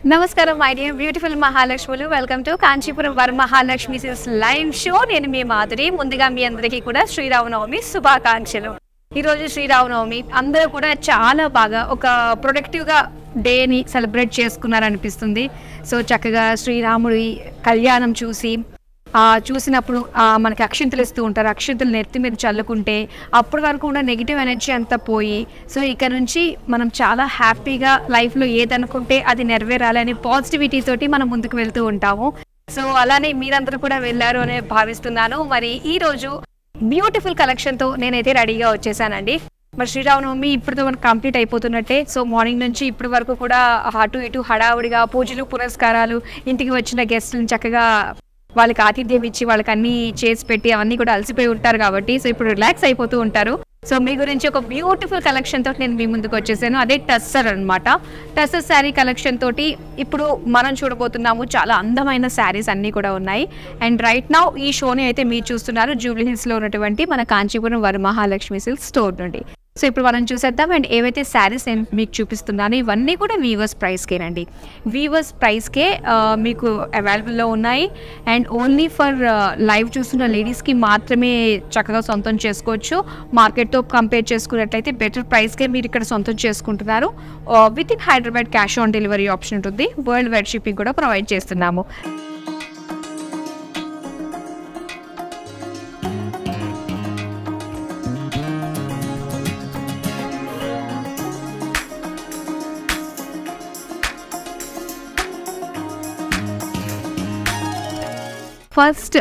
నమస్కారం my dear beautiful మహాలక్ష్ములు. Welcome to Kanchipuram Varamahalakshmi Silks live show. నేను మీ మాధురి. ముందుగా మీ అందరికీ కూడా శ్రీరామనవమి శుభాకాంక్షలు. ఈరోజు శ్రీరామనవమి అందరూ కూడా చాలా బాగా ఒక ప్రొడక్టివ్గా డేని సెలబ్రేట్ చేసుకున్నారనిపిస్తుంది. సో చక్కగా శ్రీరాముడి కళ్యాణం చూసినప్పుడు మనకి అక్షింతలు ఇస్తూ ఉంటారు. అక్షింతలు నెత్తి మీద చల్లుకుంటే అప్పటి వరకు కూడా నెగిటివ్ ఎనర్జీ అంతా పోయి సో ఇక్కడ నుంచి మనం చాలా హ్యాపీగా లైఫ్లో ఏదనుకుంటే అది నెరవేరాలని పాజిటివిటీ తోటి మనం ముందుకు వెళ్తూ ఉంటాము. సో అలానే మీరందరూ కూడా వెళ్ళారు అని భావిస్తున్నాను. మరి ఈరోజు బ్యూటిఫుల్ కలెక్షన్తో నేనైతే రెడీగా వచ్చేసానండి. మరి శ్రీరామనవమి ఇప్పుడుతో మనకు కంప్లీట్ అయిపోతున్నట్టే. సో మార్నింగ్ నుంచి ఇప్పటి వరకు కూడా అటు ఇటు హడావుడిగా పూజలు పురస్కారాలు, ఇంటికి వచ్చిన గెస్ట్లను చక్కగా వాళ్ళకి ఆతిథ్యం ఇచ్చి వాళ్ళకి అన్నీ చేసి పెట్టి అవన్నీ కూడా అలసిపోయి ఉంటారు కాబట్టి సో ఇప్పుడు రిలాక్స్ అయిపోతూ ఉంటారు. సో మీ గురించి ఒక బ్యూటిఫుల్ కలెక్షన్ తోటి నేను మీ ముందుకు వచ్చేసాను. అదే టస్సర్ అనమాట. టస్సర్ శారీ కలెక్షన్ తోటి ఇప్పుడు మనం చూడబోతున్నాము. చాలా అందమైన శారీస్ అన్నీ కూడా ఉన్నాయి. అండ్ రైట్ నౌ ఈ షోని అయితే మీరు చూస్తున్నారు జూబ్లీ హిల్స్లో ఉన్నటువంటి మన కాంచీపురం వరమహాలక్ష్మి సిల్క్స్ స్టోర్ నుండి. సో ఇప్పుడు మనం చూసేద్దాం. అండ్ ఏవైతే శారీస్ నేను మీకు చూపిస్తున్నానో ఇవన్నీ కూడా వీవర్స్ ప్రైస్కేనండి. వీవర్స్ ప్రైస్కే మీకు అవైలబుల్లో ఉన్నాయి. అండ్ ఓన్లీ ఫర్ లైవ్ చూస్తున్న లేడీస్కి మాత్రమే చక్కగా సొంతం చేసుకోవచ్చు. మార్కెట్తో కంపేర్ చేసుకున్నట్లయితే బెటర్ ప్రైస్కే మీరు ఇక్కడ సొంతం చేసుకుంటున్నారు. With in Hyderabad cash on delivery option ఉంటుంది. వరల్డ్ వైడ్ షిప్పింగ్ కూడా ప్రొవైడ్ చేస్తున్నాము. ఫస్ట్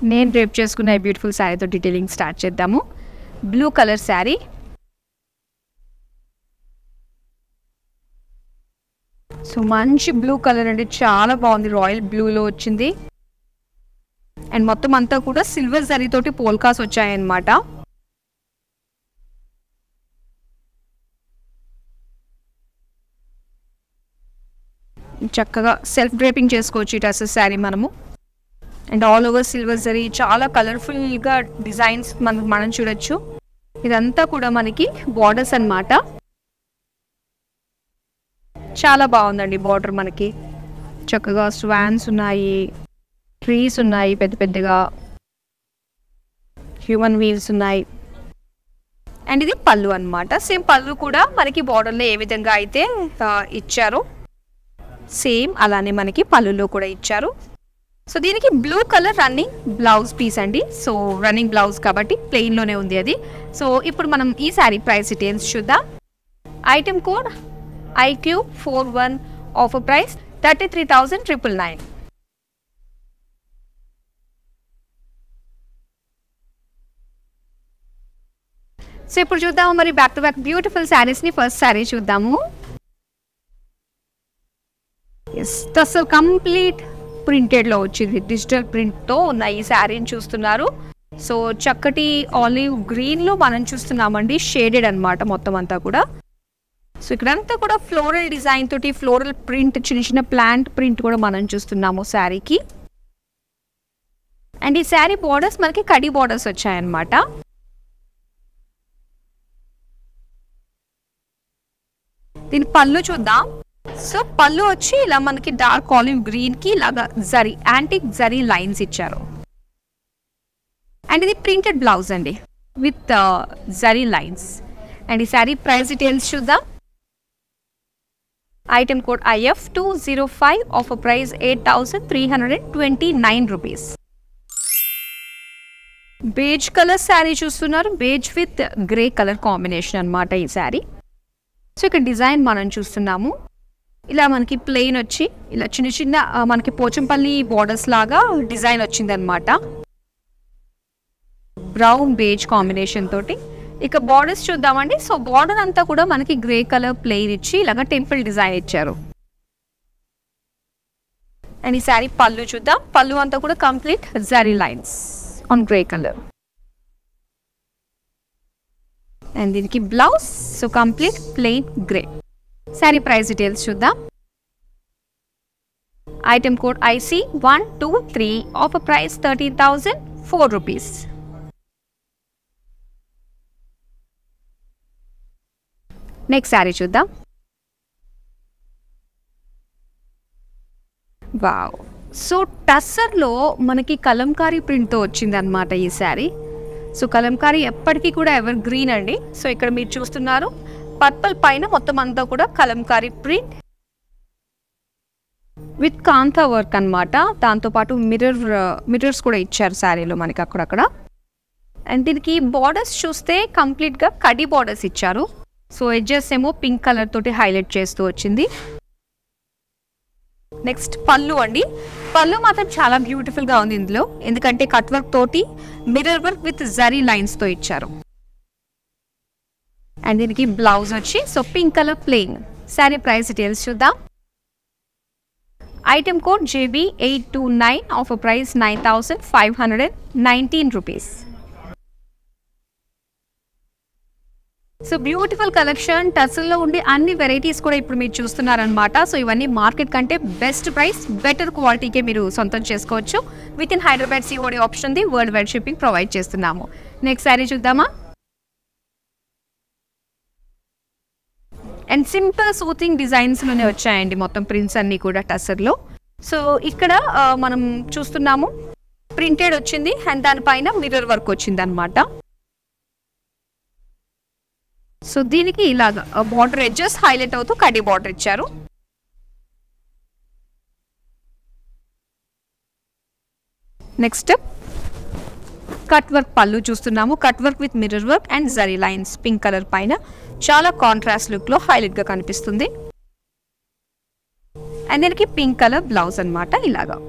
నేను రేప్ చేసుకున్న బ్యూటిఫుల్ శారీతో డీటెయిలింగ్ స్టార్ట్ చేద్దాము. Blue colour sari. సో మంచి బ్లూ కలర్ అండి, చాలా బాగుంది. రాయల్ బ్లూలో వచ్చింది. అండ్ మొత్తం అంతా కూడా సిల్వర్ జరీ తోటి పోల్కాస్ వచ్చాయన్నమాట. చక్కగా సెల్ఫ్ డ్రేపింగ్ చేసుకోవచ్చు ఈ టస్సర్ శారీ మనము. And all over silver zari, చాలా కలర్ఫుల్గా డిజైన్స్ మనం చూడొచ్చు. ఇదంతా కూడా మనకి బార్డర్స్ అన్నమాట. చాలా బాగుందండి బార్డర్. మనకి చక్కగా స్వాన్స్ ఉన్నాయి, ట్రీస్ ఉన్నాయి పెద్ద పెద్దగా, హ్యూమన్ వీవ్స్ ఉన్నాయి. అండ్ ఇది పళ్ళు అన్నమాట. సేమ్ పళ్ళు కూడా మనకి బార్డర్లో ఏ విధంగా అయితే ఇచ్చారో సేమ్ అలానే మనకి పళ్ళులో కూడా ఇచ్చారు. సో దీనికి blue colour running blouse piece అండి. సో రన్నింగ్ బ్లౌజ్ కాబట్టి ప్లెయిన్లోనే ఉంది అది. సో ఇప్పుడు మనం ఈ శారీ ప్రైస్ డీటెయిల్స్ చూద్దాం. Item code IQ41, offer price 33,999. So ఇప్పుడు చూద్దాము మరి బ్యాక్ టు బ్యాక్ బ్యూటిఫుల్ శారీస్ని. ఫస్ట్ శారీ చూద్దాము. అసలు కంప్లీట్ ప్రింటెడ్లో వచ్చింది, డిజిటల్ ప్రింట్తో ఉన్న ఈ శారీని చూస్తున్నారు. సో చక్కటి ఆలివ్ గ్రీన్లో మనం చూస్తున్నామండి. షేడెడ్ అనమాట మొత్తం అంతా కూడా. సో ఇక్కడంతా కూడా ఫ్లోరల్ డిజైన్ తోటి ఫ్లోరల్ ప్రింట్, చిన్న చిన్న ప్లాంట్ ప్రింట్ కూడా మనం చూస్తున్నాము శారీకి. అండ్ ఈ శారీ బార్డర్స్ మనకి కడి బార్డర్స్ వచ్చాయన్నమాట. దీని పళ్ళు చూద్దాం. సో పళ్ళు వచ్చి ఇలా మనకి డార్క్ ఆలివ్ గ్రీన్ కి ఇలాగా జరీ, యాంటిక్ జరీ లైన్స్ ఇచ్చారు. అండ్ ఇది ప్రింటెడ్ బ్లౌజ్ అండి విత్ జరీ లైన్స్. అండ్ ఈ శారీ ప్రైస్ డీటెయిల్స్ చూద్దాం. Item code IF205, offer price 8,329 rupees. Beige colour sari చూస్తున్నారు. Beige with grey colour combination అనమాట ఈ శారీ. సో ఇక్కడ డిజైన్ మనం చూస్తున్నాము. ఇలా మనకి ప్లెయిన్ వచ్చి ఇలా చిన్న చిన్న మనకి పోచంపల్లి బార్డర్స్ లాగా డిజైన్ వచ్చింది అనమాట. బ్రౌన్ బేజ్ కాంబినేషన్ తోటి. ఇక బార్డర్స్ చూద్దామండి. సో బార్డర్ అంతా కూడా మనకి గ్రే కలర్ ప్లెయిన్ ఇచ్చి ఇలాగా టెంపుల్ డిజైన్ ఇచ్చారు. అండ్ ఈ శారీ పళ్ళు చూద్దాం. పళ్ళు అంతా కూడా complete zari lines on grey colour. And దీనికి blouse so complete plain grey. Sari price details చూద్దాం. Item code IC123, offer price 13,004 rupees. Next sari చూద్దాం. వావ్! సో టస్సర్లో మనకి కలంకారీ ప్రింట్తో వచ్చింది అనమాట ఈ శారీ. సో కలంకారీ ఎప్పటికీ కూడా ఎవర్ గ్రీన్ అండి. సో ఇక్కడ మీరు చూస్తున్నారు పర్పుల్ పైన మొత్తం అంతా కూడా kalamkari print with kantha work అనమాట. దాంతోపాటు మిర్రర్స్ కూడా ఇచ్చారు శారీలో మనకి అక్కడక్కడ. అండ్ దీనికి బార్డర్స్ చూస్తే కంప్లీట్గా కడి బార్డర్స్ ఇచ్చారు. సో ఎడ్జెస్ ఏమో పింక్ కలర్ తోటి హైలైట్ చేస్తూ వచ్చింది. నెక్స్ట్ పళ్ళు అండి. పళ్ళు మాత్రం చాలా బ్యూటిఫుల్గా ఉంది ఇందులో, ఎందుకంటే కట్ వర్క్ తోటి మిర్రర్ వర్క్ విత్ జరీ లైన్స్తో ఇచ్చారు. అండ్ దీనికి బ్లౌజ్ వచ్చి so pink colour plain. Sari price details చూద్దాం. Item code JB829, offer price 9,519 rupees. So beautiful collection, టస్సల్లో ఉండే అన్ని వెరైటీస్ కూడా ఇప్పుడు మీరు చూస్తున్నారనమాట. సో ఇవన్నీ మార్కెట్ కంటే బెస్ట్ ప్రైస్, బెటర్ క్వాలిటీకే మీరు సొంతం చేసుకోవచ్చు. With in Hyderabad COD option the world wide shipping provide చేస్తున్నాము. నెక్స్ట్ శారీ చూద్దామా. అండ్ సింపుల్ సూతింగ్ డిజైన్స్లోనే వచ్చాయండి మొత్తం ప్రింట్స్ అన్నీ కూడా టస్సర్లో. సో ఇక్కడ మనం చూస్తున్నాము ప్రింటెడ్ వచ్చింది అండ్ దానిపైన మిర్రర్ వర్క్ వచ్చింది అనమాట. సో దీనికి ఇలాగా బార్డర్ ఎడ్జెస్ హైలైట్ అవుతూ కడి బార్డర్ ఇచ్చారు. నెక్స్ట్ కట్ వర్క్ పళ్ళు చూస్తున్నాము. Cut work with mirror work and zari lines pink colour పైన చాలా కాంట్రాస్ట్ లుక్ లో హైలైట్ గా కనిపిస్తుంది. అండ్ దీనికి పింక్ కలర్ బ్లౌజ్ అనమాట. ఇలాగా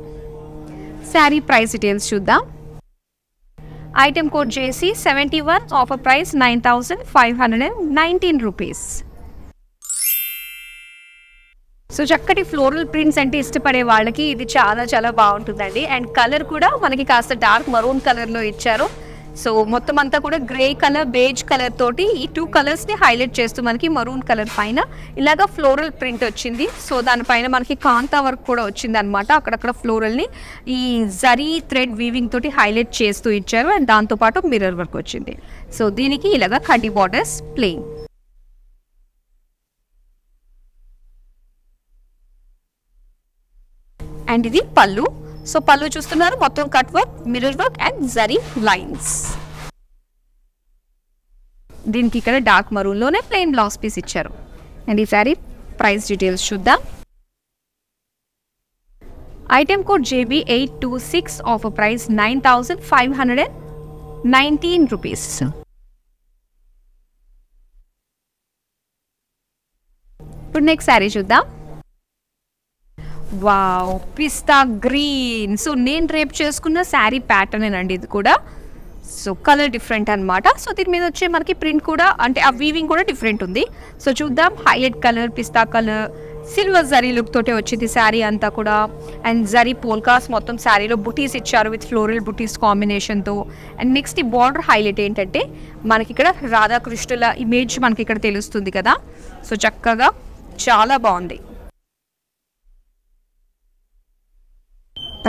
శారీ ప్రైస్ డీటెయిల్స్ చూద్దాం. Item code JC71, offer price 9,519 rupees. So చక్కటి ఫ్లోరల్ ప్రింట్స్ అంటే ఇష్టపడే వాళ్ళకి ఇది చాలా చాలా బాగుంటుందండి. అండ్ కలర్ కూడా మనకి కాస్త డార్క్ మరూన్ కలర్లో ఇచ్చారు. సో మొత్తం అంతా కూడా గ్రే కలర్, బేజ్ కలర్ తోటి ఈ 2 కలర్స్ని హైలైట్ చేస్తూ మనకి మరూన్ కలర్ పైన ఇలాగా ఫ్లోరల్ ప్రింట్ వచ్చింది. సో దానిపైన మనకి కాంతా వర్క్ కూడా వచ్చింది అనమాట. అక్కడక్కడ ఫ్లోరల్ని ఈ జరీ థ్రెడ్ వీవింగ్ తోటి హైలైట్ చేస్తూ ఇచ్చారు. అండ్ దాంతోపాటు మిర్రర్ వర్క్ వచ్చింది. సో దీనికి ఇలాగా కడ్డీ బార్డర్స్ ప్లెయిన్. అండ్ ఇది పళ్ళు. సో పళ్ళు చూస్తున్నారు మొత్తం cut work, mirror work and zari lines. దీనికి ఇక్కడ డార్క్ మరూన్లోనే ప్లెయిన్ బ్లౌజ్ పీస్ ఇచ్చారు. అండ్ ఈ శారీ ప్రైస్ డీటెయిల్స్ చూద్దాం. Item code JB826, offer price 9,519 rupees. ఇప్పుడు నెక్స్ట్ శారీ చూద్దాం. వావ్, పిస్తా గ్రీన్. సో నేను రేపు చేసుకున్న శారీ ప్యాటర్న్ అండి ఇది కూడా. సో కలర్ డిఫరెంట్ అనమాట. సో దీని మీద వచ్చే మనకి ప్రింట్ కూడా అంటే ఆ వీవింగ్ కూడా డిఫరెంట్ ఉంది. సో చూద్దాం. హైలైట్ కలర్, పిస్తా కలర్, సిల్వర్ జరీ లుక్ తోటే వచ్చింది శారీ అంతా కూడా. అండ్ జరీ పోల్కాస్ మొత్తం శారీలో బుటీస్ ఇచ్చారు విత్ ఫ్లోరల్ బుటీస్ కాంబినేషన్తో. అండ్ నెక్స్ట్ ఈ బార్డర్ హైలైట్ ఏంటంటే మనకి ఇక్కడ రాధాకృష్ణుల ఇమేజ్ మనకి ఇక్కడ తెలుస్తుంది కదా. సో చక్కగా చాలా బాగుంది.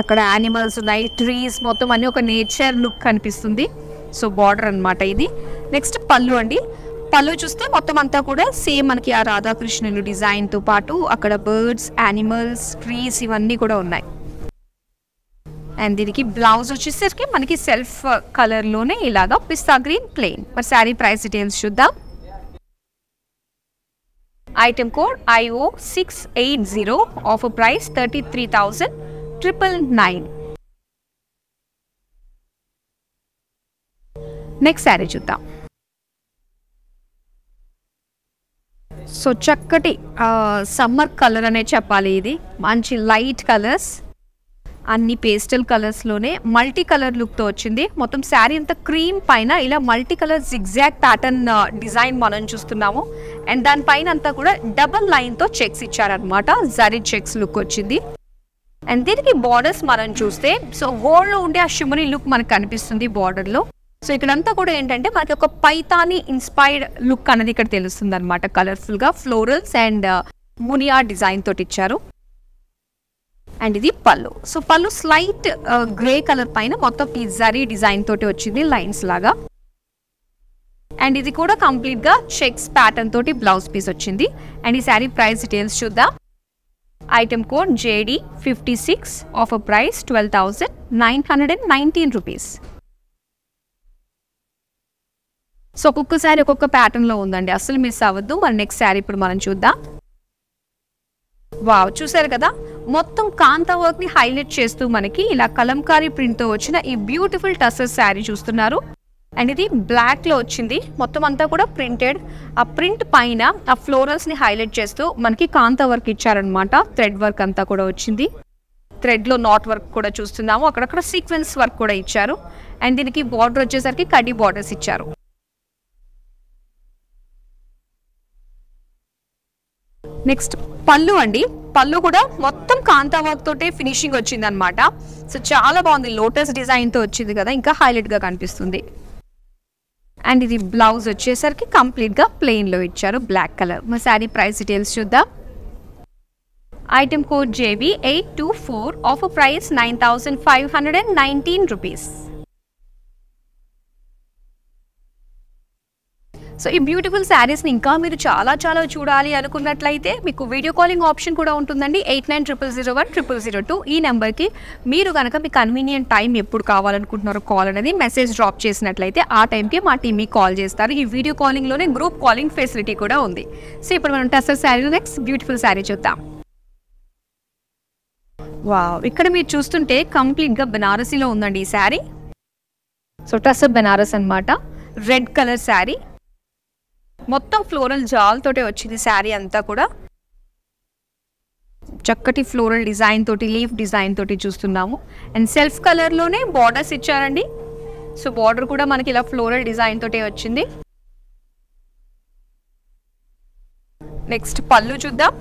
అక్కడ యానిమల్స్ ఉన్నాయి, ట్రీస్ మొత్తం అన్ని ఒక నేచర్ లుక్ కనిపిస్తుంది. సో బార్డర్ అనమాట ఇది. నెక్స్ట్ పళ్ళు అండి. పళ్ళు చూస్తే మొత్తం అంతా కూడా సేమ్ మనకి ఆ రాధాకృష్ణులు డిజైన్తో పాటు అక్కడ బర్డ్స్, యానిమల్స్, ట్రీస్ ఇవన్నీ కూడా ఉన్నాయి. అండ్ దీనికి బ్లౌజ్ వచ్చేసరికి మనకి సెల్ఫ్ కలర్లోనే ఇలాగా పిస్తా గ్రీన్ ప్లెయిన్. మరి శారీ ప్రైస్ డీటెయిల్స్ చూద్దాం. Item code IO680, offer price 33,999. Next sari చూద్దాం. సో చక్కటి సమ్మర్ కలర్ అనే చెప్పాలి. ఇది మంచి లైట్ కలర్స్, అన్ని పేస్టల్ కలర్స్లోనే మల్టీ కలర్ లుక్తో వచ్చింది. మొత్తం శారీ అంతా క్రీమ్ పైన ఇలా multi colour zigzag pattern design మనం చూస్తున్నాము. అండ్ దానిపైన అంతా కూడా డబల్ లైన్తో చెక్స్ ఇచ్చారనమాట. జరీ చెక్స్ లుక్ వచ్చింది. అండ్ దీనికి బార్డర్స్ మనం చూస్తే సో గోల్డ్లో ఉండే ఆ షిమరీ లుక్ మనకు కనిపిస్తుంది బార్డర్లో. సో ఇక్కడంతా కూడా ఏంటంటే మనకి ఒక పైతాని ఇన్స్పైర్డ్ లుక్ అనేది ఇక్కడ తెలుస్తుంది అనమాట. కలర్ఫుల్గా ఫ్లోరల్స్ అండ్ మునియా డిజైన్ తోటి ఇచ్చారు. అండ్ ఇది పళ్ళు. సో పళ్ళు స్లైట్ గ్రే కలర్ పైన మొత్తం ఈ జరీ డిజైన్ తోటి వచ్చింది లైన్స్ లాగా. అండ్ ఇది కూడా కంప్లీట్గా చెక్స్ ప్యాటర్న్ తోటి బ్లౌజ్ పీస్ వచ్చింది. అండ్ ఈ శారీ ప్రైస్ డీటెయిల్స్ చూద్దాం. Item code JD56, offer price 12,919 rupees. So ఒక్కొక్క శారీ ఒక్కొక్క ప్యాటర్న్లో ఉందండి, అస్సలు మిస్ అవ్వద్దు. మరి నెక్స్ట్ శారీ ఇప్పుడు మనం చూద్దాం. వావ్, చూసారు కదా, మొత్తం కాంతా వర్క్ని హైలైట్ చేస్తూ మనకి ఇలా కలంకారీ ప్రింట్తో వచ్చిన ఈ బ్యూటిఫుల్ టసర్ శారీ చూస్తున్నారు. అండ్ ఇది బ్లాక్లో వచ్చింది, మొత్తం అంతా కూడా ప్రింటెడ్. ఆ ప్రింట్ పైన ఆ ఫ్లోరల్స్ని హైలైట్ చేస్తూ మనకి కాంతా వర్క్ ఇచ్చారనమాట. థ్రెడ్ వర్క్ అంతా కూడా వచ్చింది, థ్రెడ్లో నాట్ వర్క్ కూడా చూస్తున్నాము, అక్కడక్కడ సీక్వెన్స్ వర్క్ కూడా ఇచ్చారు. అండ్ దీనికి బార్డర్ వచ్చేసరికి కడ్డీ బార్డర్స్ ఇచ్చారు. నెక్స్ట్ పళ్ళు అండి, పళ్ళు కూడా మొత్తం కాంతా వర్క్ తోటే ఫినిషింగ్ వచ్చింది అనమాట. సో చాలా బాగుంది, లోటస్ డిజైన్తో వచ్చింది కదా, ఇంకా హైలైట్గా కనిపిస్తుంది. అండ్ ఇది బ్లౌజ్ వచ్చేసరికి కంప్లీట్గా ప్లెయిన్లో ఇచ్చారు, బ్లాక్ కలర్. మా శారీ ప్రైస్ డీటెయిల్స్ చూద్దాం. Item code JB824, offer price 9,519 rupees. So ఈ బ్యూటిఫుల్ శారీస్ని ఇంకా మీరు చాలా చూడాలి అనుకున్నట్లయితే మీకు వీడియో కాలింగ్ ఆప్షన్ కూడా ఉంటుందండి. 8900010002 ఈ నెంబర్కి మీరు కనుక మీ కన్వీనియంట్ టైం ఎప్పుడు కావాలనుకుంటున్నారో కాల్ అనేది మెసేజ్ డ్రాప్ చేసినట్లయితే ఆ టైంకి మా టీం మీకు కాల్ చేస్తారు. ఈ వీడియో కాలింగ్లోనే గ్రూప్ కాలింగ్ ఫెసిలిటీ కూడా ఉంది. సో ఇప్పుడు మనం టసర్ శారీలో నెక్స్ట్ బ్యూటిఫుల్ శారీ చూద్దాం. వావ్, ఇక్కడ మీరు చూస్తుంటే కంప్లీట్గా బెనారసీలో ఉందండి ఈ శారీ. సో టసర్ బెనారస్ అనమాట, రెడ్ కలర్ శారీ, మొత్తం ఫ్లోరల్ జాల్ తోటే వచ్చింది శారీ అంతా కూడా. చక్కటి ఫ్లోరల్ డిజైన్ తోటి, లీఫ్ డిజైన్ తోటి చూస్తున్నాము. అండ్ సెల్ఫ్ కలర్లోనే బార్డర్స్ ఇచ్చారండి. సో బార్డర్ కూడా మనకి ఇలా ఫ్లోరల్ డిజైన్ తోటే వచ్చింది. నెక్స్ట్ పళ్ళు చూద్దాం.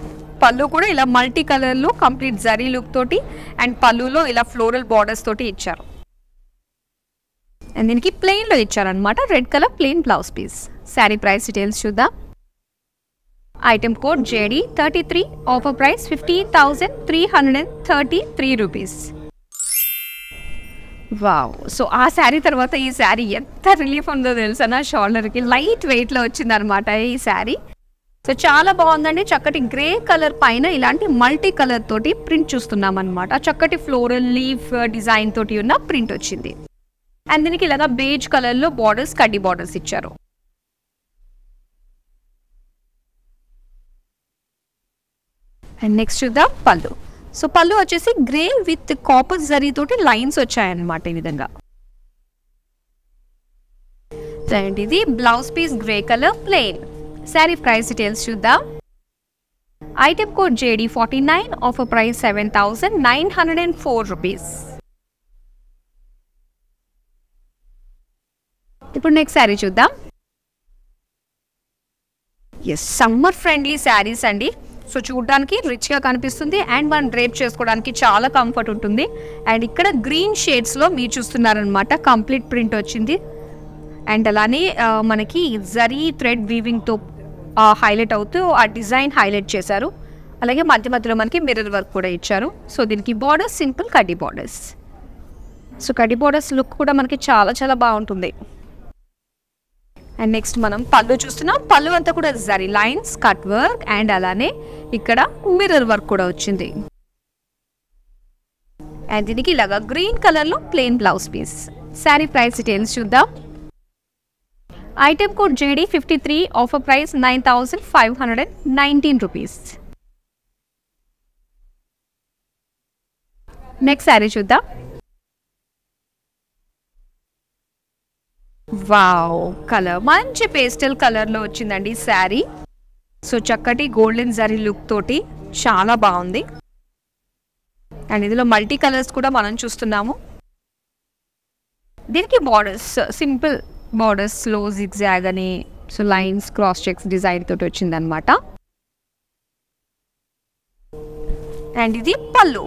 పళ్ళు కూడా ఇలా మల్టీ కలర్లో కంప్లీట్ జరీ లుక్ తోటి అండ్ పళ్ళులో ఇలా ఫ్లోరల్ బార్డర్స్ తోటి ఇచ్చారు. అండ్ దీనికి ప్లెయిన్లో ఇచ్చారనమాట, red colour plain blouse piece. Sari price details చూద్దాం. Item code JD33, offer price 15,333 rupees. Wow, so ఆ శారీ తర్వాత ఈ శారీ ఎంత రిలీఫ్ ఉందో తెలుసా, నా షోల్డర్కి లైట్ వెయిట్లో వచ్చింది అనమాట ఈ శారీ. సో చాలా బాగుందండి, చక్కటి గ్రే కలర్ పైన ఇలాంటి మల్టీ కలర్ తోటి ప్రింట్ చూస్తున్నాం అనమాట. చక్కటి ఫ్లోరల్ లీఫ్ డిజైన్ తోటి ఉన్న ప్రింట్ వచ్చింది. అండ్ దీనికి ఇలాగా బేజ్ కలర్లో బార్డర్స్, కడ్డీ బార్డర్స్ ఇచ్చారు. అండ్ నెక్స్ట్ చూద్దాం పళ్ళు. సో పళ్ళు వచ్చేసి గ్రే విత్ కాపర్ జరీ తోటి లైన్స్ వచ్చాయన్నమాట ఈ విధంగా. అండ్ ఇది blouse piece grey colour plain. Sari price details చూద్దాం. Item code JD49, offer price 7,904 rupees. ఇప్పుడు నెక్స్ట్ శారీ చూద్దాం. ఎస్, సమ్మర్ ఫ్రెండ్లీ శారీస్ అండి. సో చూడడానికి రిచ్గా కనిపిస్తుంది అండ్ మనం డ్రేప్ చేసుకోవడానికి చాలా కంఫర్ట్ ఉంటుంది. అండ్ ఇక్కడ గ్రీన్ షేడ్స్లో మీరు చూస్తున్నారనమాట, కంప్లీట్ ప్రింట్ వచ్చింది. అండ్ అలానే మనకి జరీ థ్రెడ్ వీవింగ్తో హైలైట్ అవుతూ ఆ డిజైన్ హైలైట్ చేశారు. అలాగే మధ్య మధ్యలో మనకి మిర్రర్ వర్క్ కూడా ఇచ్చారు. సో దీనికి బార్డర్స్ సింపుల్ కడ్డీ బార్డర్స్. సో కడ్డీ బార్డర్స్ లుక్ కూడా మనకి చాలా బాగుంటుంది. అండ్ నెక్స్ట్ మనం పళ్ళు చూస్తున్నాం. పళ్ళు అంతా కూడా zari lines, cut work and అలానే ఇక్కడ మిర్రర్ వర్క్ కూడా వచ్చింది. అండ్ దీనికి ఇలాగా గ్రీన్ కలర్లో plain blouse piece. Sari price details చూద్దాం. Item code JD53, offer price 9,519 rupees. Next sari చూద్దాం. వావ్, కలర్ మంచి పేస్టల్ కలర్లో వచ్చిందండి శారీ. సో చక్కటి గోల్డెన్ జరీ లుక్ తోటి చాలా బాగుంది. అండ్ ఇందులో మల్టీ కలర్స్ కూడా మనం చూస్తున్నాము. దీనికి borders simple borders, slow zigzag అని, so lines cross checks design తోటి వచ్చిందనమాట. అండ్ ఇది పళ్ళు.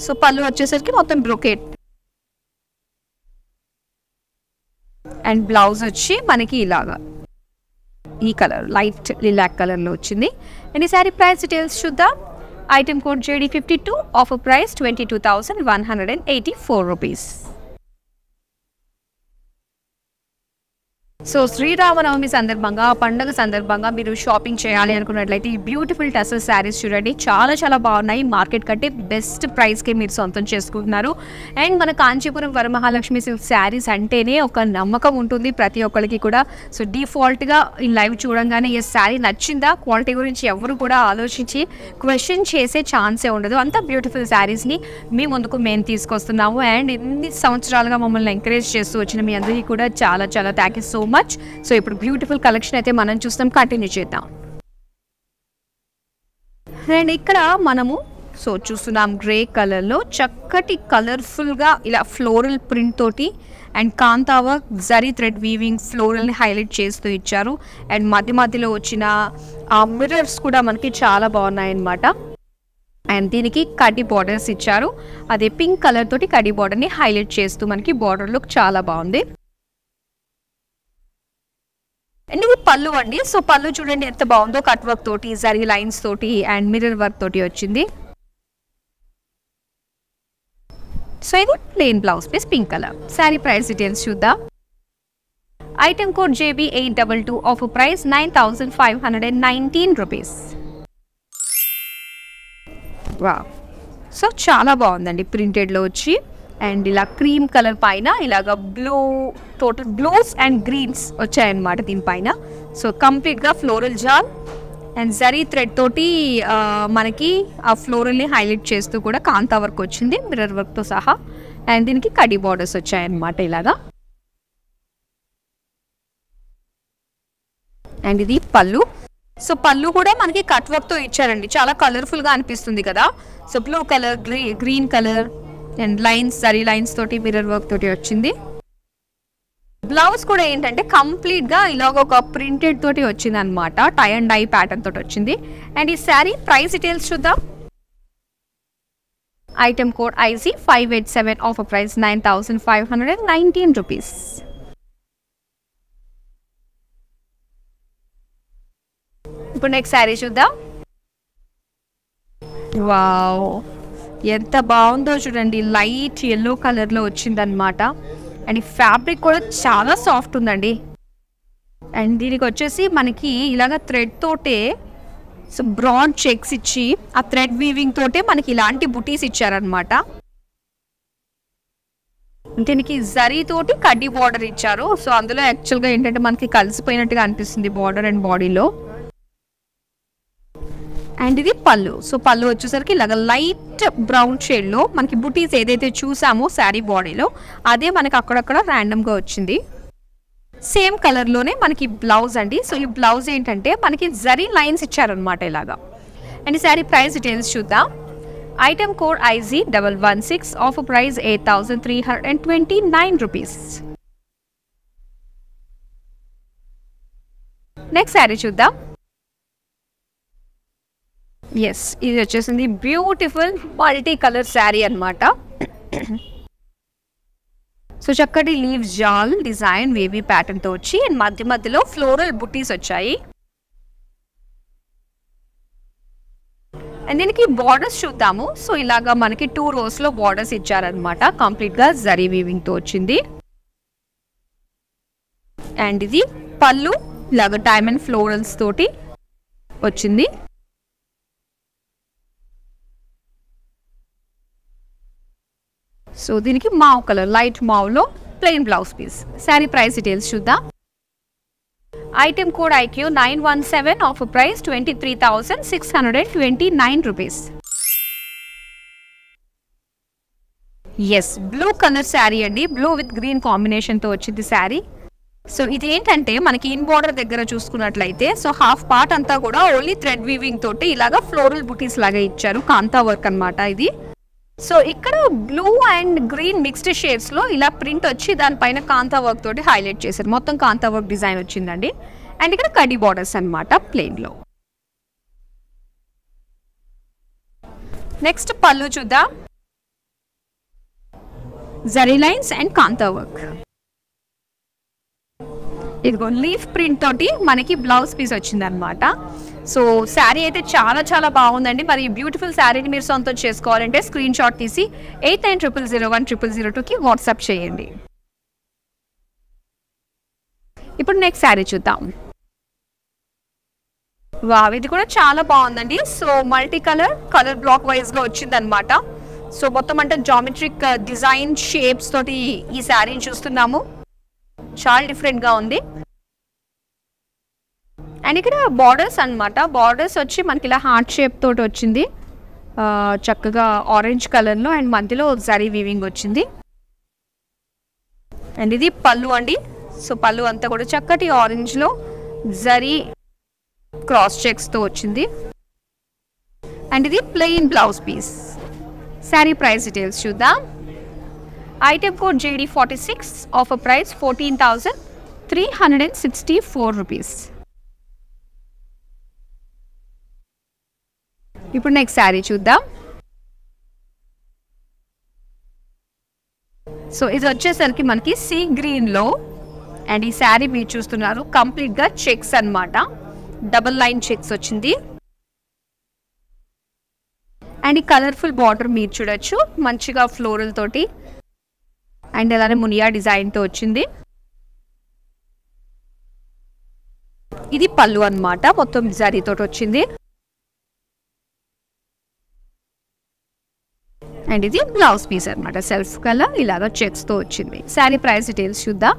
సో పళ్ళు వచ్చేసరికి మొత్తం బ్రొకెట్. అండ్ బ్లౌజ్ వచ్చి మనకి ఇలాగా ఈ కలర్ లైట్ లిలాక్ కలర్లో వచ్చింది. అండ్ ఈ శారీ ప్రైస్ డీటెయిల్స్ చూద్దాం. Item code JD52, offer price 22,184 rupees. So Sriramanavami సందర్భంగా, పండుగ సందర్భంగా మీరు షాపింగ్ చేయాలి అనుకున్నట్లయితే ఈ బ్యూటిఫుల్ టసర్ శారీస్ చూడండి, చాలా చాలా బాగున్నాయి. మార్కెట్ కంటే బెస్ట్ ప్రైస్కి మీరు సొంతం చేసుకుంటున్నారు. అండ్ మన కాంచీపురం వరమహాలక్ష్మి సిల్క్ శారీస్ అంటేనే ఒక నమ్మకం ఉంటుంది ప్రతి ఒక్కరికి కూడా. సో డిఫాల్ట్గా ఈ లైవ్ చూడంగానే ఈ శారీ నచ్చిందా, క్వాలిటీ గురించి ఎవరు కూడా ఆలోచించి క్వశ్చన్ చేసే ఛాన్సే ఉండదు. అంత బ్యూటిఫుల్ శారీస్ని మీ ముందుకు మేము తీసుకొస్తున్నాము. అండ్ ఎన్ని సంవత్సరాలుగా మమ్మల్ని ఎంకరేజ్ చేస్తూ వచ్చిన మీ అందరికీ కూడా చాలా చాలా thank you so much. So ఇప్పుడు బ్యూటిఫుల్ కలెక్షన్ అయితే మనం చూస్తాం, కంటిన్యూ చేద్దాం. అండ్ ఇక్కడ మనము చూస్తున్నాం గ్రే కలర్లో చక్కటి కలర్ఫుల్గా ఇలా ఫ్లోరల్ ప్రింట్ తోటి అండ్ కాంతావా జరీ థ్రెడ్ వీవింగ్ ఫ్లోరల్ని హైలైట్ చేస్తూ ఇచ్చారు. అండ్ మధ్య మధ్యలో వచ్చిన ఆ మిర్రర్స్ కూడా మనకి చాలా బాగున్నాయి అన్నమాట. అండ్ దీనికి కడ్డీ బార్డర్స్ ఇచ్చారు, అదే పింక్ కలర్ తోటి కడ్డీ బార్డర్ని హైలైట్ చేస్తూ మనకి బార్డర్ లుక్ చాలా బాగుంది. అండ్ ఇది పళ్ళు అండి. సో పళ్ళు చూడండి ఎంత బాగుందో, కట్ వర్క్ తోటి, జరీ లైన్స్ తోటి అండ్ మిర్రర్ వర్క్ తోటి వచ్చింది. సో ఇది plain blouse piece pink colour. Sari price details చూద్దాం. Item code JB822, offer price 9519 rupees. Wow, so చాలా బాగుందండి ప్రింటెడ్లో వచ్చి. అండ్ ఇలా క్రీమ్ కలర్ పైన ఇలాగ blue, total blues and greens వచ్చాయన్నమాట దీనిపైన. సో కంప్లీట్గా ఫ్లోరల్ జాల్ అండ్ జరీ థ్రెడ్ తోటి మనకి ఆ ఫ్లోరల్ని హైలైట్ చేస్తూ కూడా కాంతా వర్క్ వచ్చింది మిర్రర్ వర్క్తో సహా. అండ్ దీనికి కడ్డీ బార్డర్స్ వచ్చాయన్నమాట ఇలాగా. అండ్ ఇది పళ్ళు. సో పళ్ళు కూడా మనకి కట్ వర్క్తో ఇచ్చారండి, చాలా కలర్ఫుల్గా అనిపిస్తుంది కదా. So blue colour, green colour and lines, zari lines తోటి మిర్రర్ వర్క్ తోటి వచ్చింది. బ్లౌజ్ కూడా ఏంటంటే కంప్లీట్గా ఇలాగ ఒక ప్రింటెడ్ తోటి వచ్చింది అనమాట, టై అండ్ డై ప్యాటర్న్ తోటి వచ్చింది. అండ్ ఈ శారీ ప్రైస్ డీటెయిల్స్ చూద్దాం. Item code IC587, offer price 9519 rupees. ఇప్పుడు నెక్స్ట్ శారీ చూద్దాం. వావ్, ఎంత బాగుందో చూడండి, లైట్ ఎల్లో కలర్లో వచ్చిందనమాట. అండ్ ఈ ఫ్యాబ్రిక్ కూడా చాలా సాఫ్ట్ ఉందండి. అండ్ దీనికి వచ్చేసి మనకి ఇలాగ థ్రెడ్ తోటే సో బ్రాడ్ చెక్స్ ఇచ్చి ఆ థ్రెడ్ వీవింగ్ తోటే మనకి ఇలాంటి బుటీస్ ఇచ్చారనమాట. దీనికి జరీ తోటి కడ్డీ బార్డర్ ఇచ్చారు. సో అందులో యాక్చువల్గా ఏంటంటే మనకి కలిసిపోయినట్టుగా అనిపిస్తుంది బార్డర్ అండ్ బాడీలో. అండ్ ఇది పళ్ళు. సో పళ్ళు వచ్చేసరికి ఇలాగ లైట్ బ్రౌన్ షేడ్లో మనకి బుటీస్ ఏదైతే చూసామో శారీ బాడీలో అదే మనకి అక్కడక్కడ ర్యాండమ్గా వచ్చింది. సేమ్ కలర్లోనే మనకి బ్లౌజ్ అండి. సో ఈ బ్లౌజ్ ఏంటంటే మనకి జరీ లైన్స్ ఇచ్చారనమాట ఇలాగా. అండ్ ఈ శారీ ప్రైస్ డీటెయిల్స్ చూద్దాం. Item code IC116, offer price 8329 rupees. Next sari చూద్దాం. ఎస్, ఇది వచ్చేసింది బ్యూటిఫుల్ మల్టీ కలర్ శారీ అనమాట. సో చక్కటి లీవ్ జాల్ డిజైన్ వేవీ ప్యాటర్న్తో వచ్చి అండ్ మధ్య మధ్యలో ఫ్లోరల్ బుటీస్ వచ్చాయి. అండ్ దీనికి బార్డర్స్ చూద్దాము. సో ఇలాగా మనకి 2 రోస్లో బార్డర్స్ ఇచ్చారనమాట, కంప్లీట్గా జరీ వీవింగ్తో వచ్చింది. అండ్ ఇది పళ్ళు, ఇలాగ డైమండ్ ఫ్లోరల్స్ తోటి వచ్చింది. సో దీనికి మావ్ కలర్, లైట్ మావ్లో plain blouse piece. Sari price details చూద్దాం. Item code IQ917, offer price 23,629 rupees. Yes, blue colour sari అండి, బ్లూ విత్ గ్రీన్ కాంబినేషన్తో వచ్చింది శారీ. సో ఇది ఏంటంటే మనకి ఇన్ బార్డర్ దగ్గర చూసుకున్నట్లయితే సో హాఫ్ పార్ట్ అంతా కూడా ఓన్లీ థ్రెడ్ వీవింగ్ తోటి ఇలాగా ఫ్లోరల్ బుటీస్ లాగా ఇచ్చారు, కాంతా వర్క్ అనమాట ఇది. సో ఇక్కడ బ్లూ అండ్ గ్రీన్ మిక్స్డ్ షేడ్స్లో ఇలా ప్రింట్ వచ్చి దానిపైన కాంతా వర్క్ తోటి హైలైట్ చేశారు, మొత్తం కాంతా వర్క్ డిజైన్ వచ్చిందండి. అండ్ ఇక్కడ కడ్డీ బార్డర్స్ అనమాట ప్లెయిన్లో. నెక్స్ట్ పళ్ళు చూద్దాం. Zari lines and kantha work. ఇదిగో లీఫ్ ప్రింట్ తోటి మనకి బ్లౌజ్ పీస్ వచ్చింది అనమాట. సో శారీ అయితే చాలా చాలా బాగుందండి. మరి బ్యూటిఫుల్ శారీని మీరు సొంతం చేసుకోవాలంటే స్క్రీన్ షాట్ తీసి 8900010002కి వాట్సాప్ చేయండి. ఇప్పుడు నెక్స్ట్ శారీ చూద్దాం. వావ్, ఇది కూడా చాలా బాగుందండి. So multi colour black wise గా వచ్చింది అనమాట. సో మొత్తం అంటే జామెట్రిక్ డిజైన్ షేప్స్ తోటి ఈ శారీని చూస్తున్నాము. చాలా డిఫరెంట్ గా ఉంది. అండ్ ఇక్కడ బార్డర్స్ అనమాట. బార్డర్స్ వచ్చి మనకి ఇలా హార్ట్ షేప్ తోటి వచ్చింది, చక్కగా ఆరెంజ్ కలర్లో. అండ్ మధ్యలో జరీ వీవింగ్ వచ్చింది. అండ్ ఇది పళ్ళు అండి. సో పళ్ళు అంతా కూడా చక్కటి ఆరెంజ్లో జరీ క్రాస్ చెక్స్తో వచ్చింది. అండ్ ఇది plain blouse piece. Sari price details చూద్దాం. Item code JD46, offer price 14,364 rupees. ఇప్పుడు నెక్స్ట్ శారీ చూద్దాం. సో ఇది వచ్చేసరికి మనకి సీ గ్రీన్లో. అండ్ ఈ శారీ మీరు చూస్తున్నారు కంప్లీట్గా చెక్స్ అనమాట. డబుల్ లైన్ చెక్స్ వచ్చింది. అండ్ ఈ కలర్ఫుల్ బార్డర్ మీరు చూడొచ్చు, మంచిగా ఫ్లోరల్ తోటి. అండ్ అలానే మునియా డిజైన్తో వచ్చింది. ఇది పళ్ళు అనమాట, మొత్తం జరీతోటి వచ్చింది. అండ్ ఇది బ్లౌజ్ పీస్ అనమాట, సెల్ఫ్ కలర్ ఇలాగా చెక్స్తో వచ్చింది. శారీ ప్రైస్ డీటెయిల్స్ చూద్దాం.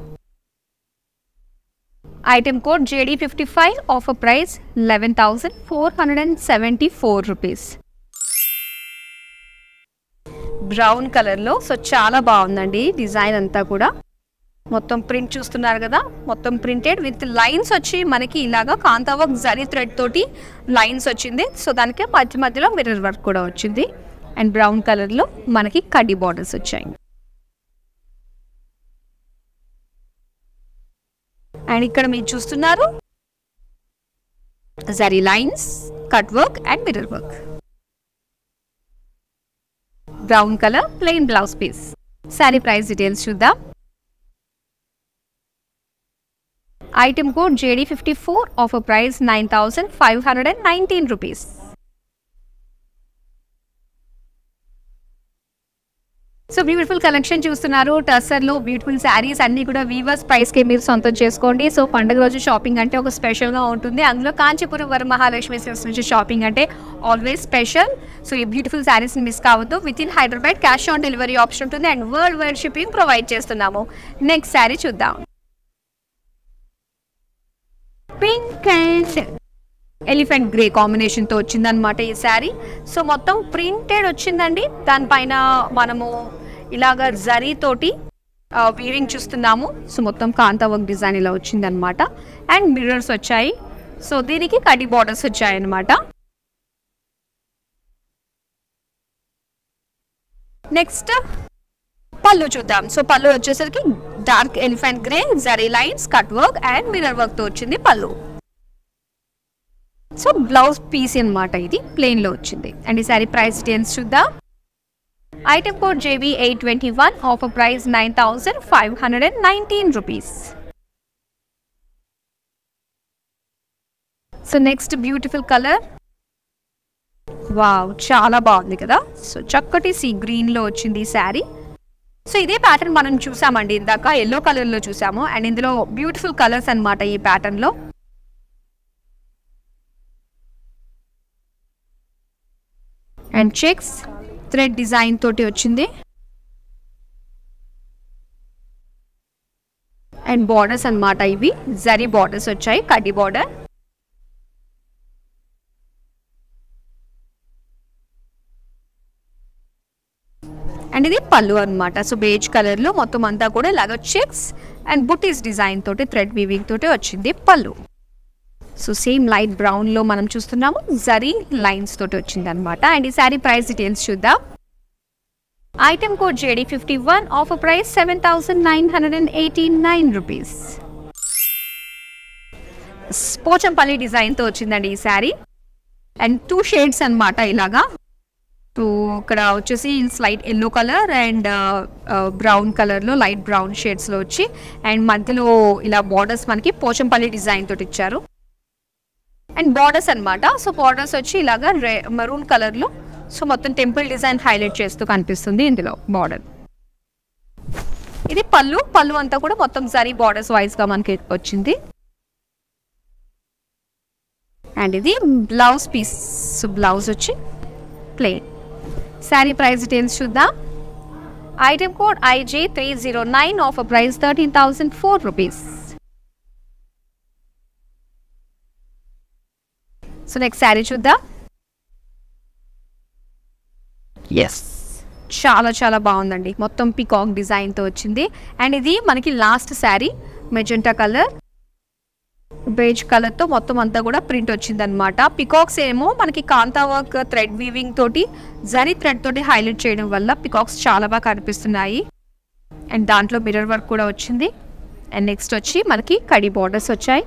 Item code JD55, offer price 11,474 rupees. Brown కలర్లో. సో చాలా బాగుందండి డిజైన్ అంతా కూడా. మొత్తం ప్రింట్ చూస్తున్నారు కదా, మొత్తం ప్రింటెడ్ విత్ లైన్స్ వచ్చి మనకి ఇలాగా కాంతా వర్క్ జరీ థ్రెడ్ తోటి లైన్స్ వచ్చింది. సో దానికి మధ్య మధ్యలో మిర్రర్ వర్క్ కూడా వచ్చింది. అండ్ బ్రౌన్ కలర్లో మనకి కడ్డీ బార్డర్స్ వచ్చాయి. అండ్ ఇక్కడ మీరు చూస్తున్నారు zari lines, cut work and mirror work. Brown colour plain blouse piece. Sari price details చూద్దాం. Item code JD54, offer price 9,519 rupees. So beautiful collection చూస్తున్నారు. టస్సర్లో బ్యూటిఫుల్ శారీస్ అన్నీ కూడా వీవర్స్ ప్రైస్కే మీరు సొంతం చేసుకోండి. సో పండుగ రోజు షాపింగ్ అంటే ఒక స్పెషల్గా ఉంటుంది. అందులో కాంచీపురం వరమహాలక్ష్మి సిల్క్స్ నుంచి షాపింగ్ అంటే ఆల్వేస్ స్పెషల్. సో ఈ బ్యూటిఫుల్ శారీస్ని మిస్ కావద్దు. With in Hyderabad cash on delivery option ఉంటుంది. And world wide shipping provide చేస్తున్నాము. నెక్స్ట్ శారీ చూద్దాం. పింక్ అండ్ ఎలిఫెంట్ గ్రే కాంబినేషన్తో వచ్చిందనమాట ఈ శారీ. సో మొత్తం ప్రింటెడ్ వచ్చిందండి. దానిపైన మనము ఇలాగ జరీతోటి వీవింగ్ చూస్తున్నాము. సో మొత్తం కాంతా వర్క్ డిజైన్ ఇలా వచ్చిందనమాట. అండ్ మిర్రర్స్ వచ్చాయి. సో దీనికి కడ్డీ బార్డర్స్ వచ్చాయి అనమాట. నెక్స్ట్ పళ్ళు చూద్దాం. సో పళ్ళు వచ్చేసరికి dark elephant grey, zari lines, cut work and mirror వర్క్తో వచ్చింది పళ్ళు. సో బ్లౌజ్ పీస్ అనమాట, ఇది ప్లెయిన్లో వచ్చింది. అండ్ ఈ శారీ ప్రైస్ డీటెయిల్స్ చూద్దాం. Item code JB821, offer price 9,519 rupees. So next beautiful colour. Wow, చాలా బాగుంది కదా. సో చక్కటి సీ గ్రీన్లో వచ్చింది ఈ శారీ. సో ఇదే ప్యాటర్న్ మనం చూసామండి ఇందాక, ఎల్లో కలర్లో చూసాము. అండ్ ఇందులో బ్యూటిఫుల్ కలర్స్ అనమాట ఈ ప్యాటర్న్లో. అండ్ చెక్స్ థ్రెడ్ డిజైన్ తోటి వచ్చింది. అండ్ బార్డర్స్ అనమాట, ఇవి జరీ బార్డర్స్ వచ్చాయి, కడ్డీ బార్డర్. అండ్ ఇది పళ్ళు అనమాట. సో బేజ్ కలర్లో మొత్తం అంతా కూడా ఇలాగ చెక్స్ అండ్ బుటీస్ డిజైన్ తోటి థ్రెడ్ వీవింగ్ తోటి వచ్చింది పళ్ళు. సో సేమ్ లైట్ బ్రౌన్లో మనం చూస్తున్నాము, జరీ లైన్స్ తోటి వచ్చింది అనమాట. అండ్ ఈ శారీ ప్రైస్ డీటెయిల్స్ చూద్దాం. Item code JD51, offer price 7,989 rupees. Pochampally డిజైన్తో వచ్చిందండి ఈ శారీ. అండ్ 2 షేడ్స్ అనమాట ఇలాగా. సో ఇక్కడ వచ్చేసి slight yellow colour and brown కలర్లో లైట్ బ్రౌన్ షేడ్స్లో వచ్చి, అండ్ మధ్యలో ఇలా బార్డర్స్ మనకి పోచంపల్లి డిజైన్ తోటి ఇచ్చారు. అండ్ బార్డర్స్ అనమాట. సో బార్డర్స్ వచ్చి ఇలాగా మెరూన్ కలర్లో. సో మొత్తం టెంపుల్ డిజైన్ హైలైట్ చేస్తూ కనిపిస్తుంది ఇందులో బార్డర్. ఇది పళ్ళు అంతా కూడా మొత్తం సారీ బార్డర్స్ వైజ్ గా మనకి వచ్చింది. అండ్ ఇది బ్లౌజ్ పీస్, బ్లౌజ్ వచ్చి ప్లెయిన్. శారీ ప్రైస్ డీటెయిల్స్ చూద్దాం. Item code IG309, offer price 13,004 rupees. So next sari చూద్దాం. ఎస్, చాలా చాలా బాగుందండి. మొత్తం పికాక్ డిజైన్తో వచ్చింది. అండ్ ఇది మనకి last sari magenta colour, beige కలర్తో మొత్తం అంతా కూడా ప్రింట్ వచ్చిందనమాట. పికాక్స్ ఏమో మనకి కాంతా వర్క్ థ్రెడ్ వీవింగ్ తోటి, జరీ థ్రెడ్ తోటి హైలైట్ చేయడం వల్ల పికాక్స్ చాలా బాగా కనిపిస్తున్నాయి. అండ్ దాంట్లో మిర్రర్ వర్క్ కూడా వచ్చింది. అండ్ నెక్స్ట్ వచ్చి మనకి కడి బార్డర్స్ వచ్చాయి.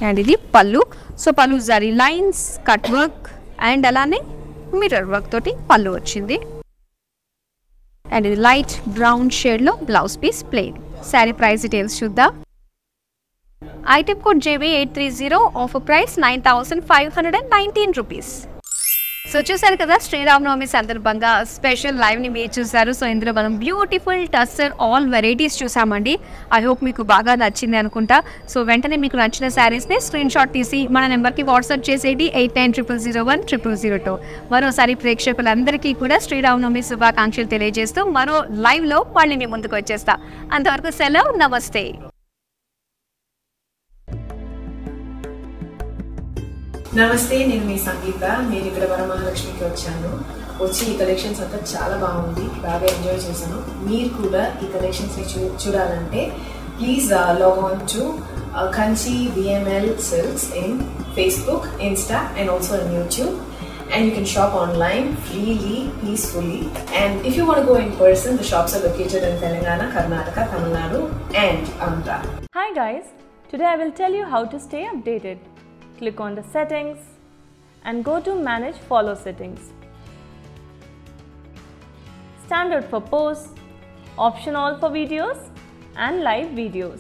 అండ్ ఇది పళ్ళు. సో పళ్ళు zari lines, cut work and అలానే మిర్రర్ వర్క్ తోటి పళ్ళు వచ్చింది. అండ్ ఇది లైట్ బ్రౌన్ షేడ్లో blouse piece plain. Sari price details చూద్దాం. Item code JB830, offer price 9,519 rupees. So చూసారు కదా, శ్రీరామనవమి సందర్భంగా స్పెషల్ లైవ్ని మీరు చూసారు. సో ఇందులో మనం బ్యూటిఫుల్ టస్సర్ ఆల్ వెరైటీస్ చూసామండి. ఐ హోప్ మీకు బాగా నచ్చింది అనుకుంటా. సో వెంటనే మీకు నచ్చిన శారీస్ని స్క్రీన్ షాట్ తీసి మన నెంబర్కి వాట్సాప్ చేసేది 8900010002. మరోసారి ప్రేక్షకులందరికీ కూడా శ్రీరామనవమి శుభాకాంక్షలు తెలియజేస్తూ మరో లైవ్లో మళ్ళీ మీ ముందుకు వచ్చేస్తా. అంతవరకు సెలవు, నమస్తే. నమస్తే, నేను మీ సంగీత. నేను ఇక్కడ వరమహాలక్ష్మికి వచ్చి ఈ కలెక్షన్స్ అంతా చాలా బాగుంది, బాగా ఎంజాయ్ చేశాను. మీరు కూడా ఈ కలెక్షన్స్ చూడాలంటే please log on to Kanchi VML Silks in Facebook, Insta and also on YouTube. And you can shop online freely, peacefully. And if you want to go in person, the shops are located in Telangana, Karnataka, Tamil Nadu and Andhra. Hi guys, today I will tell you how to stay updated. Click on the settings and go to manage follow settings. Standard for posts, option all for videos and live videos.